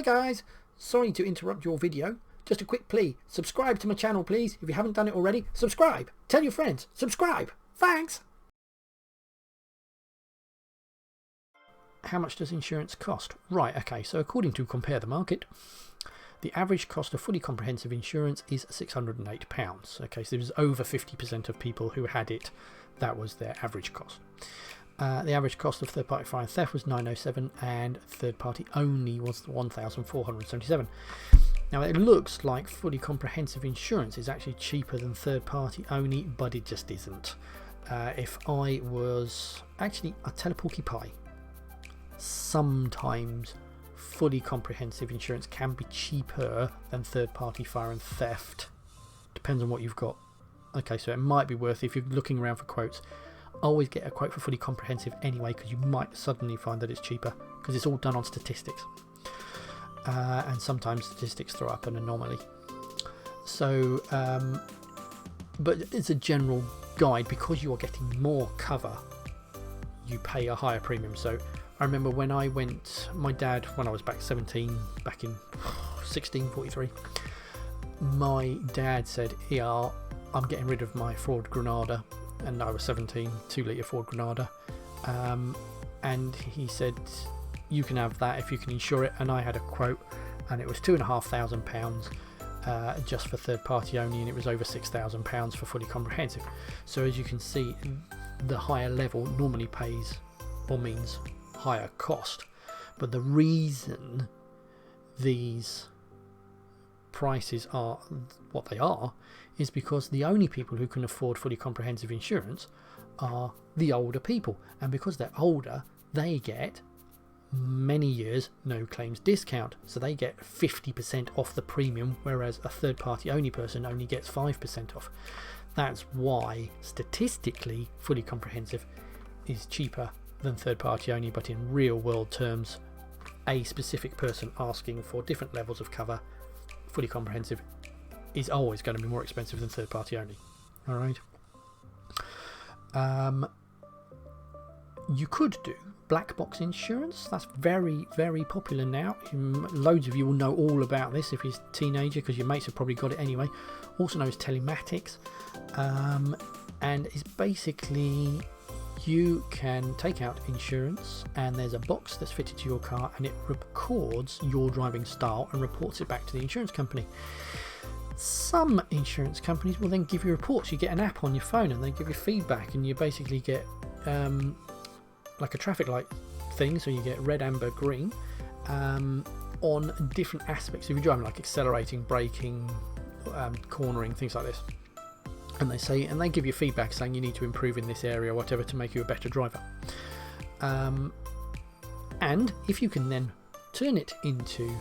guys, sorry to interrupt your video. Just a quick plea, subscribe to my channel please. If you haven't done it already, subscribe. Tell your friends, subscribe. Thanks. How much does insurance cost? Right, okay, so according to Compare the Market, the average cost of fully comprehensive insurance is £608. Okay, so there's over 50% of people who had it, that was their average cost. The average cost of third-party fire and theft was £907 and third-party only was £1,477. Now it looks like fully comprehensive insurance is actually cheaper than third-party only, but it just isn't. If I was... Actually, I tell a porky pie. Sometimes fully comprehensive insurance can be cheaper than third-party fire and theft. Depends on what you've got. Okay, so it might be worth, if you're looking around for quotes, always get a quote for fully comprehensive anyway, because you might suddenly find that it's cheaper, because it's all done on statistics. And sometimes statistics throw up an anomaly. So, but it's a general guide, because you are getting more cover, you pay a higher premium. So I remember when I went, my dad, when I was back 17, back in 1643, my dad said, yeah, I'm getting rid of my Ford Granada, and I was 17, 2-litre Ford Granada, and he said, you can have that if you can insure it. And I had a quote, and it was £2,500 just for third party only, and it was over £6,000 for fully comprehensive. So as you can see, the higher level normally pays or means higher cost. But the reason these prices are what they are is because the only people who can afford fully comprehensive insurance are the older people, and because they're older, they get many years no claims discount, so they get 50% off the premium, whereas a third party only person only gets 5% off. That's why statistically fully comprehensive is cheaper than third party only, but in real world terms, a specific person asking for different levels of cover, fully comprehensive is always going to be more expensive than third party only. Alright. You could do black box insurance. That's very, very popular now. Loads of you will know all about this if you're a teenager, because your mates have probably got it anyway. Also known as telematics. And it's basically, you can take out insurance and there's a box that's fitted to your car, and it records your driving style and reports it back to the insurance company. Some insurance companies will then give you reports. You get an app on your phone and they give you feedback, and you basically get like a traffic light thing, so you get red, amber, green on different aspects of your driving, like accelerating, braking, cornering, things like this. And they say, and they give you feedback saying you need to improve in this area or whatever to make you a better driver. And if you can then turn it into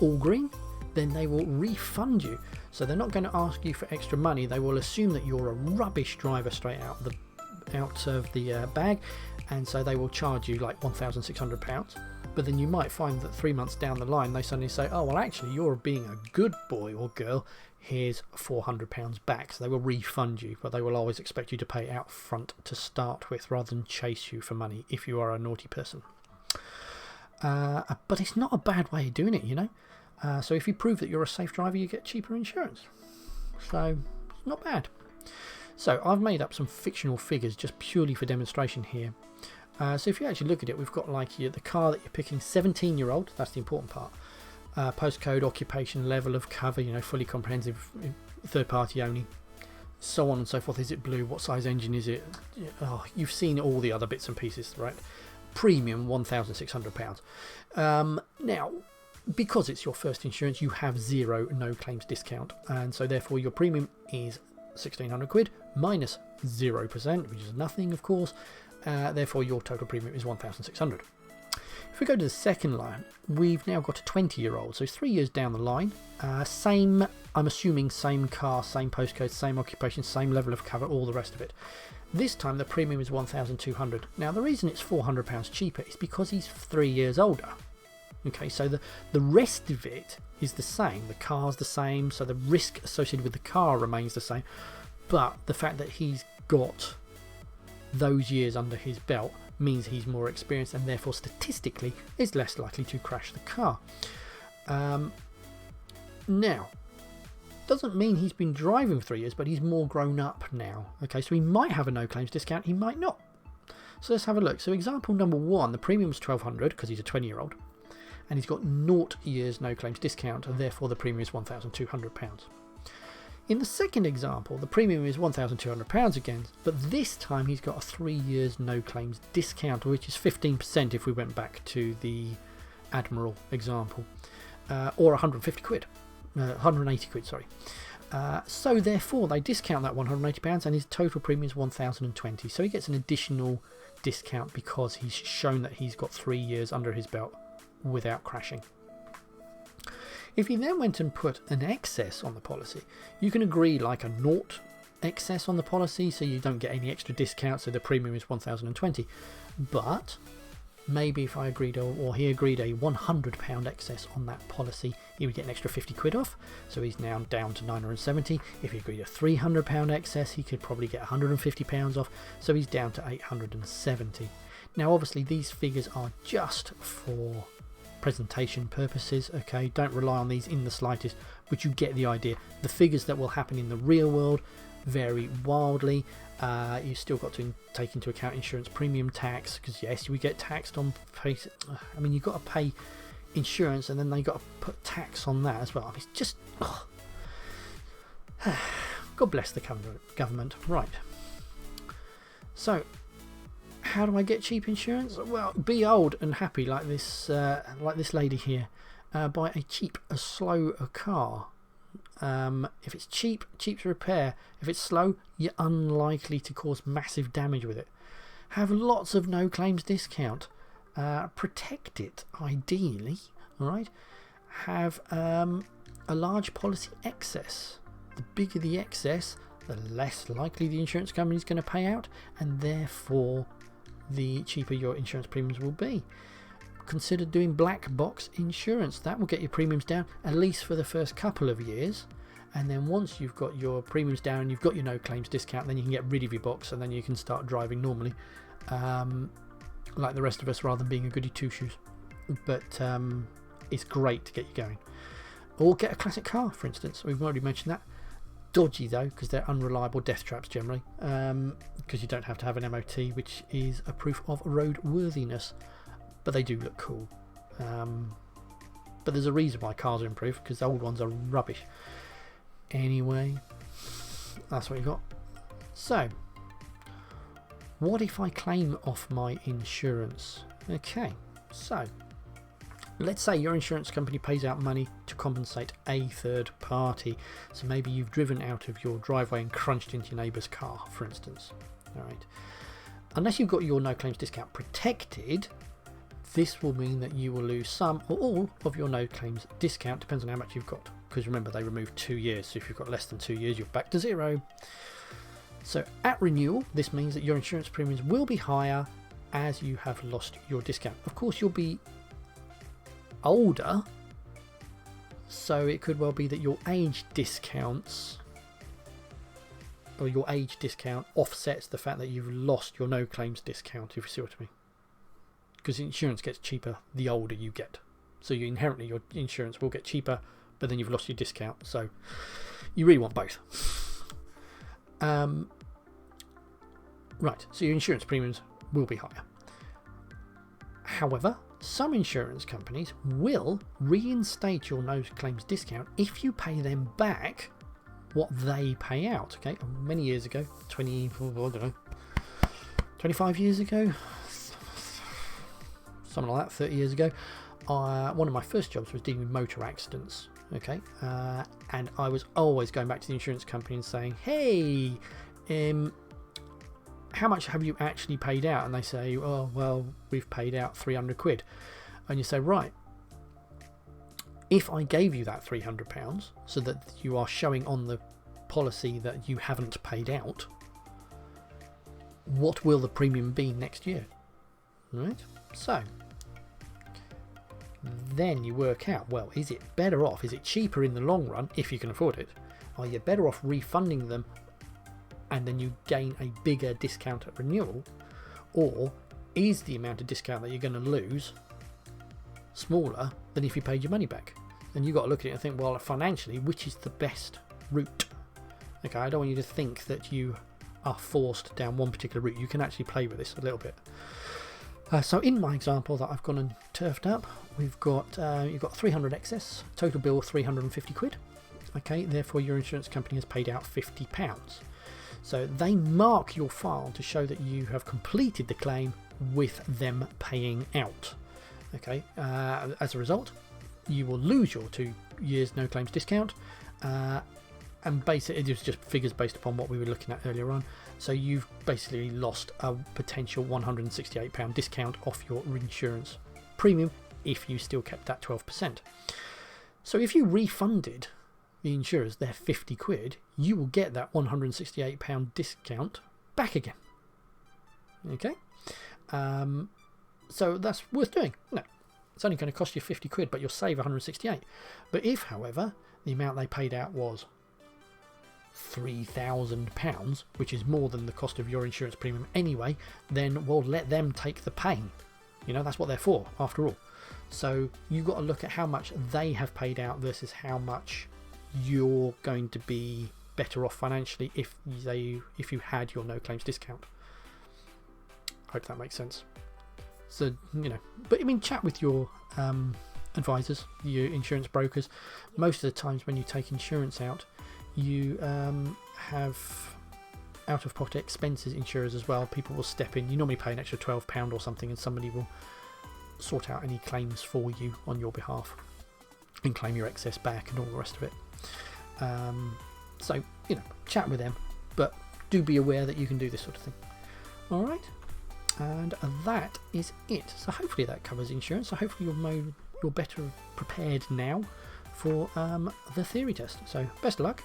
all green, then they will refund you. So they're not going to ask you for extra money. They will assume that you're a rubbish driver straight out of the bag, and so they will charge you like £1,600. But then you might find that 3 months down the line they suddenly say, oh well, actually you're being a good boy or girl, here's £400 back. So they will refund you, but they will always expect you to pay out front to start with, rather than chase you for money if you are a naughty person. But it's not a bad way of doing it, you know. So if you prove that you're a safe driver, you get cheaper insurance. So it's not bad. So I've made up some fictional figures just purely for demonstration here. So if you actually look at it, we've got like the car that you're picking, 17-year-old, that's the important part. Postcode, occupation, level of cover, you know, fully comprehensive, third party only, so on and so forth. Is it blue? What size engine is it? Oh, you've seen all the other bits and pieces, right? Premium, £1,600. Now, because it's your first insurance, you have zero no claims discount, and so therefore your premium is £1,600 minus 0%, which is nothing, of course. Therefore your total premium is £1,600. If we go to the second line, we've now got a 20-year-old, so it's 3 years down the line. Same, I'm assuming same car, same postcode, same occupation, same level of cover, all the rest of it. This time the premium is £1,200. Now the reason it's £400 cheaper is because he's 3 years older. Okay, so the rest of it is the same. The car's the same, so the risk associated with the car remains the same. But the fact that he's got those years under his belt means he's more experienced and therefore statistically is less likely to crash the car. Now, doesn't mean he's been driving for 3 years, but he's more grown up now. Okay, so he might have a no claims discount, he might not. So let's have a look. So example number 1, the premium's $1,200 because he's a 20-year-old, and he's got 0 years no claims discount, and therefore the premium is £1,200. In the second example, the premium is £1,200 again, but this time he's got a 3 years no claims discount, which is 15% if we went back to the Admiral example, or 150 quid. 180 quid, sorry. So therefore they discount that £180 and his total premium is £1,020. So he gets an additional discount because he's shown that he's got 3 years under his belt without crashing. If you then went and put an excess on the policy, you can agree like a naught excess on the policy, so you don't get any extra discount, so the premium is £1,020. But maybe if I agreed, or he agreed a £100 excess on that policy, he would get an extra 50 quid off, so he's now down to 970. If he agreed a £300 excess, he could probably get £150 off, so he's down to 870. Now obviously these figures are just for presentation purposes, okay, don't rely on these in the slightest, but you get the idea. The figures that will happen in the real world vary wildly. You've still got to take into account insurance premium tax, because yes, we get taxed on I mean, you've got to pay insurance and then they got to put tax on that as well. I mean, it's just God bless the government. Right, so how do I get cheap insurance? Well, be old and happy like this lady here. Buy a slow car. If it's cheap to repair. If it's slow, you're unlikely to cause massive damage with it. Have lots of no claims discount. Protect it ideally. All right. Have a large policy excess. The bigger the excess, the less likely the insurance company is going to pay out, and therefore the cheaper your insurance premiums will be. Consider doing black box insurance. That will get your premiums down at least for the first couple of years, and then once you've got your premiums down and you've got your no claims discount, then you can get rid of your box and then you can start driving normally, like the rest of us, rather than being a goody two shoes. But it's great to get you going. Or get a classic car, for instance. We've already mentioned that. Dodgy though, because they're unreliable death traps generally, because you don't have to have an MOT, which is a proof of roadworthiness, but they do look cool. But there's a reason why cars are improved, because the old ones are rubbish. Anyway, that's what you got. So what if I claim off my insurance? Okay, so let's say your insurance company pays out money to compensate a third party. So maybe you've driven out of your driveway and crunched into your neighbour's car, for instance. All right. Unless you've got your no claims discount protected, this will mean that you will lose some or all of your no claims discount. Depends on how much you've got, because remember they remove 2 years. So if you've got less than 2 years, you're back to zero. So at renewal, this means that your insurance premiums will be higher as you have lost your discount. Of course, you'll be older, so it could well be that your age discounts, or your age discount offsets the fact that you've lost your no claims discount, if you see what I mean, because insurance gets cheaper the older you get, so you inherently your insurance will get cheaper, but then you've lost your discount, so you really want both. Right, so your insurance premiums will be higher. However, some insurance companies will reinstate your no claims discount if you pay them back what they pay out. Okay, many years ago, 25 years ago, something like that, 30 years ago, one of my first jobs was dealing with motor accidents. Okay, and I was always going back to the insurance company and saying, hey, how much have you actually paid out? And they say, oh, well, we've paid out 300 quid. And you say, right, if I gave you that £300 so that you are showing on the policy that you haven't paid out, what will the premium be next year? Right? So then you work out, well, is it better off? Is it cheaper in the long run, if you can afford it? Are you better off refunding them and then you gain a bigger discount at renewal, or is the amount of discount that you're going to lose smaller than if you paid your money back? And you've got to look at it and think, well, financially, which is the best route? Okay, I don't want you to think that you are forced down one particular route. You can actually play with this a little bit. So in my example that I've gone and turfed up, we've got you've got 300 excess, total bill 350 quid. Okay, therefore your insurance company has paid out £50. So they mark your file to show that you have completed the claim with them paying out. Okay, as a result, you will lose your 2 years no claims discount, and basically it was just figures based upon what we were looking at earlier on. So you've basically lost a potential £168 discount off your insurance premium if you still kept that 12%. So if you refunded the insurers their 50 quid, you will get that £168 discount back again. Okay, so that's worth doing. No, it's only going to cost you 50 quid, but you'll save 168. But if, however, the amount they paid out was £3,000, which is more than the cost of your insurance premium anyway, then we'll let them take the pain. You know, that's what they're for, after all. So you've got to look at how much they have paid out versus how much you're going to be better off financially if you had your no claims discount. Hope that makes sense. So, you know, but I mean, chat with your advisors, your insurance brokers. Most of the times when you take insurance out, you have out-of-pocket expenses insurers as well. People will step in. You normally pay an extra £12 or something, and somebody will sort out any claims for you on your behalf and claim your excess back and all the rest of it. So, you know, chat with them, but do be aware that you can do this sort of thing. All right, and that is it. So hopefully that covers insurance. So hopefully you're better prepared now for the theory test. So best of luck.